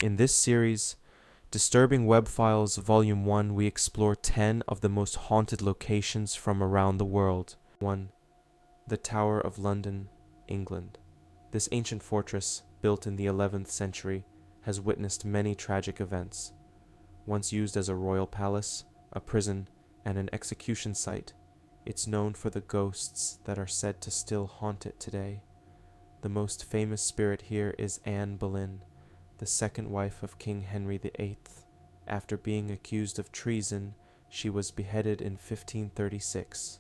In this series, Disturbing Web Files Volume 1, we explore 10 of the most haunted locations from around the world. 1. The Tower of London, England. This ancient fortress, built in the 11th century, has witnessed many tragic events. Once used as a royal palace, a prison, and an execution site, it's known for the ghosts that are said to still haunt it today. The most famous spirit here is Anne Boleyn, the second wife of King Henry VIII. After being accused of treason, she was beheaded in 1536.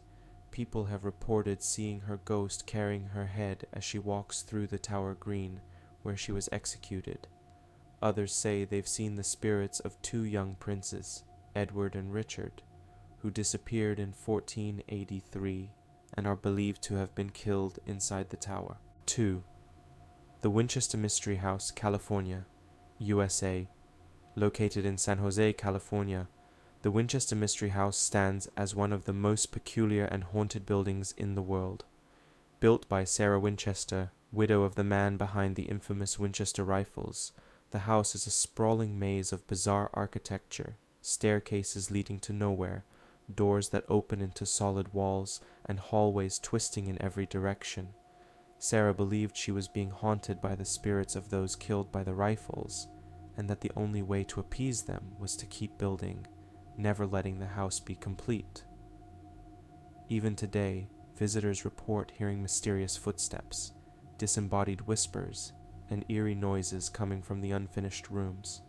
People have reported seeing her ghost carrying her head as she walks through the Tower Green, where she was executed. Others say they've seen the spirits of two young princes, Edward and Richard, who disappeared in 1483 and are believed to have been killed inside the tower. 2. The Winchester Mystery House, California, USA. Located in San Jose, California, the Winchester Mystery House stands as one of the most peculiar and haunted buildings in the world. Built by Sarah Winchester, widow of the man behind the infamous Winchester rifles, the house is a sprawling maze of bizarre architecture, staircases leading to nowhere, doors that open into solid walls, and hallways twisting in every direction. Sarah believed she was being haunted by the spirits of those killed by the rifles, and that the only way to appease them was to keep building, never letting the house be complete. Even today, visitors report hearing mysterious footsteps, disembodied whispers, and eerie noises coming from the unfinished rooms.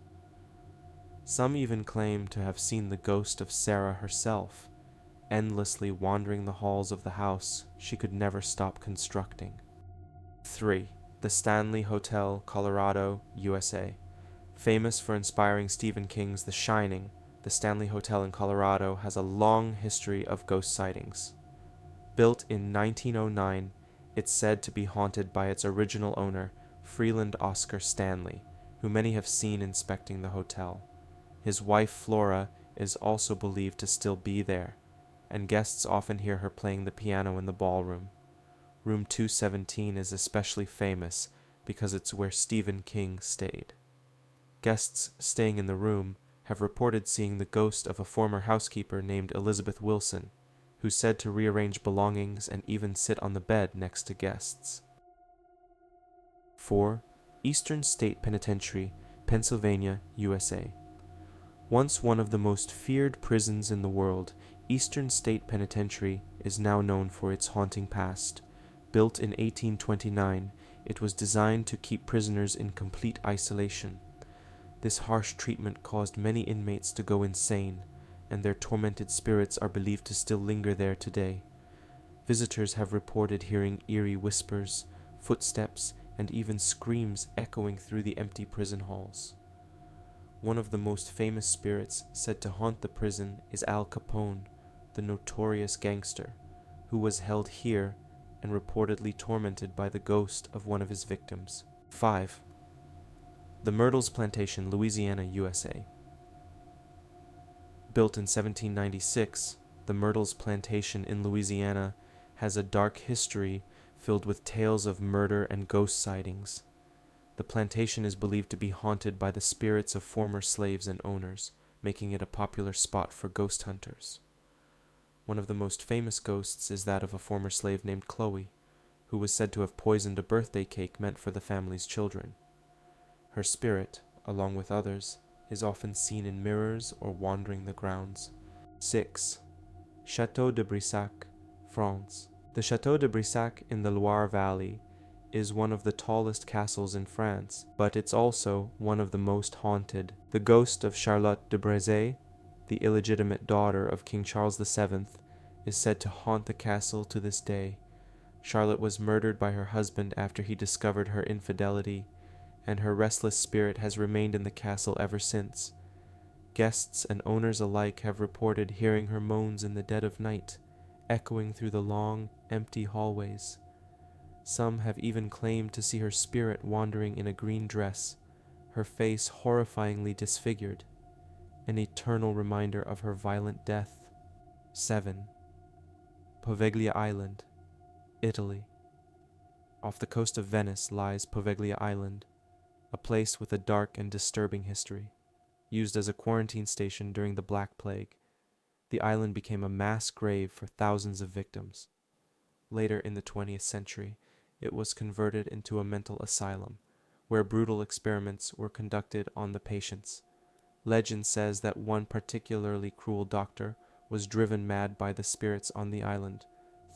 Some even claim to have seen the ghost of Sarah herself, endlessly wandering the halls of the house she could never stop constructing. 3. The Stanley Hotel, Colorado, USA. Famous for inspiring Stephen King's The Shining, the Stanley Hotel in Colorado has a long history of ghost sightings. Built in 1909, it's said to be haunted by its original owner, Freeland Oscar Stanley, who many have seen inspecting the hotel. His wife Flora is also believed to still be there, and guests often hear her playing the piano in the ballroom. Room 217 is especially famous because it's where Stephen King stayed. Guests staying in the room have reported seeing the ghost of a former housekeeper named Elizabeth Wilson, who's said to rearrange belongings and even sit on the bed next to guests. 4. Eastern State Penitentiary, Pennsylvania, USA. Once one of the most feared prisons in the world, Eastern State Penitentiary is now known for its haunting past. Built in 1829, it was designed to keep prisoners in complete isolation. This harsh treatment caused many inmates to go insane, and their tormented spirits are believed to still linger there today. Visitors have reported hearing eerie whispers, footsteps, and even screams echoing through the empty prison halls. One of the most famous spirits said to haunt the prison is Al Capone, the notorious gangster, who was held here and reportedly tormented by the ghost of one of his victims. 5. The Myrtles Plantation, Louisiana, USA. Built in 1796, the Myrtles Plantation in Louisiana has a dark history filled with tales of murder and ghost sightings. The plantation is believed to be haunted by the spirits of former slaves and owners, making it a popular spot for ghost hunters. One of the most famous ghosts is that of a former slave named Chloe, who was said to have poisoned a birthday cake meant for the family's children. Her spirit, along with others, is often seen in mirrors or wandering the grounds. 6. Château de Brissac, France. The Château de Brissac in the Loire Valley is one of the tallest castles in France, but it's also one of the most haunted. The ghost of Charlotte de Brissac, the illegitimate daughter of King Charles VII, is said to haunt the castle to this day. Charlotte was murdered by her husband after he discovered her infidelity, and her restless spirit has remained in the castle ever since. Guests and owners alike have reported hearing her moans in the dead of night, echoing through the long, empty hallways. Some have even claimed to see her spirit wandering in a green dress, her face horrifyingly disfigured, an eternal reminder of her violent death. 7. Poveglia Island, Italy. Off the coast of Venice lies Poveglia Island, a place with a dark and disturbing history. Used as a quarantine station during the Black Plague, the island became a mass grave for thousands of victims. Later in the 20th century, it was converted into a mental asylum, where brutal experiments were conducted on the patients. Legend says that one particularly cruel doctor was driven mad by the spirits on the island,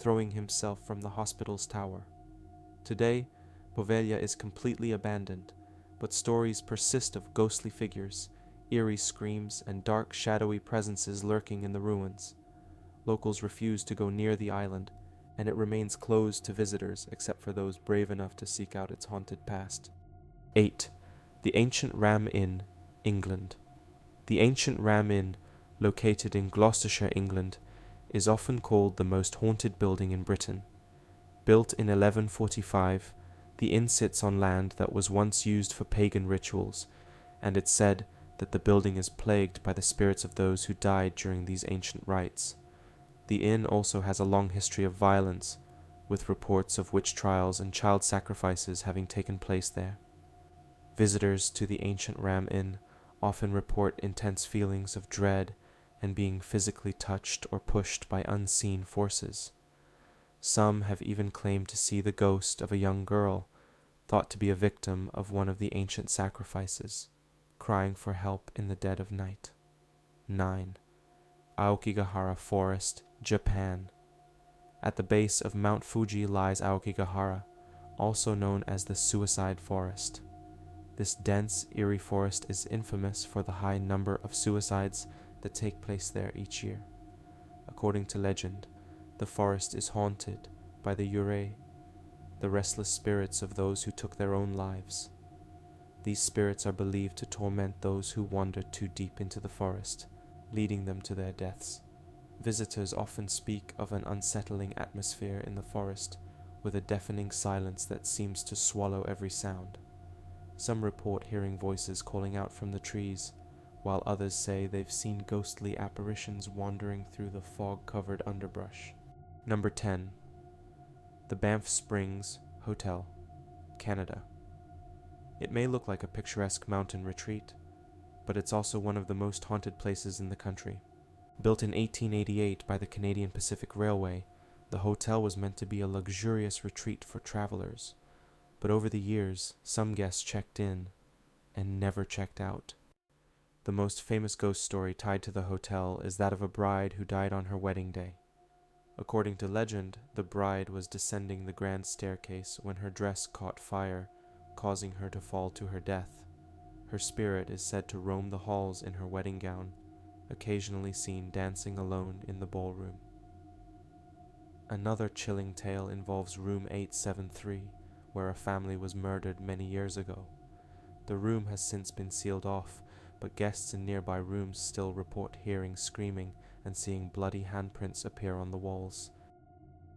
throwing himself from the hospital's tower. Today, Poveglia is completely abandoned, but stories persist of ghostly figures, eerie screams, and dark, shadowy presences lurking in the ruins. Locals refuse to go near the island, and it remains closed to visitors except for those brave enough to seek out its haunted past. 8. The Ancient Ram Inn, England. The Ancient Ram Inn, located in Gloucestershire, England, is often called the most haunted building in Britain. Built in 1145, the inn sits on land that was once used for pagan rituals, and it's said that the building is plagued by the spirits of those who died during these ancient rites. The inn also has a long history of violence, with reports of witch trials and child sacrifices having taken place there. Visitors to the Ancient Ram Inn often report intense feelings of dread and being physically touched or pushed by unseen forces. Some have even claimed to see the ghost of a young girl, thought to be a victim of one of the ancient sacrifices, crying for help in the dead of night. 9. Aokigahara Forest, Japan. At the base of Mount Fuji lies Aokigahara, also known as the Suicide Forest. This dense, eerie forest is infamous for the high number of suicides that take place there each year. According to legend, the forest is haunted by the yurei, the restless spirits of those who took their own lives. These spirits are believed to torment those who wander too deep into the forest, leading them to their deaths. Visitors often speak of an unsettling atmosphere in the forest, with a deafening silence that seems to swallow every sound. Some report hearing voices calling out from the trees, while others say they've seen ghostly apparitions wandering through the fog-covered underbrush. Number 10. The Banff Springs Hotel, Canada. It may look like a picturesque mountain retreat, but it's also one of the most haunted places in the country. Built in 1888 by the Canadian Pacific Railway, the hotel was meant to be a luxurious retreat for travelers, but over the years, some guests checked in and never checked out. The most famous ghost story tied to the hotel is that of a bride who died on her wedding day. According to legend, the bride was descending the grand staircase when her dress caught fire, causing her to fall to her death. Her spirit is said to roam the halls in her wedding gown, occasionally seen dancing alone in the ballroom. Another chilling tale involves room 873, where a family was murdered many years ago. The room has since been sealed off, but guests in nearby rooms still report hearing screaming and seeing bloody handprints appear on the walls.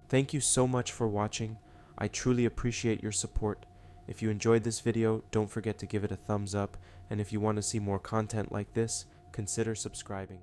Thank you so much for watching. I truly appreciate your support. If you enjoyed this video, don't forget to give it a thumbs up, and if you want to see more content like this, consider subscribing.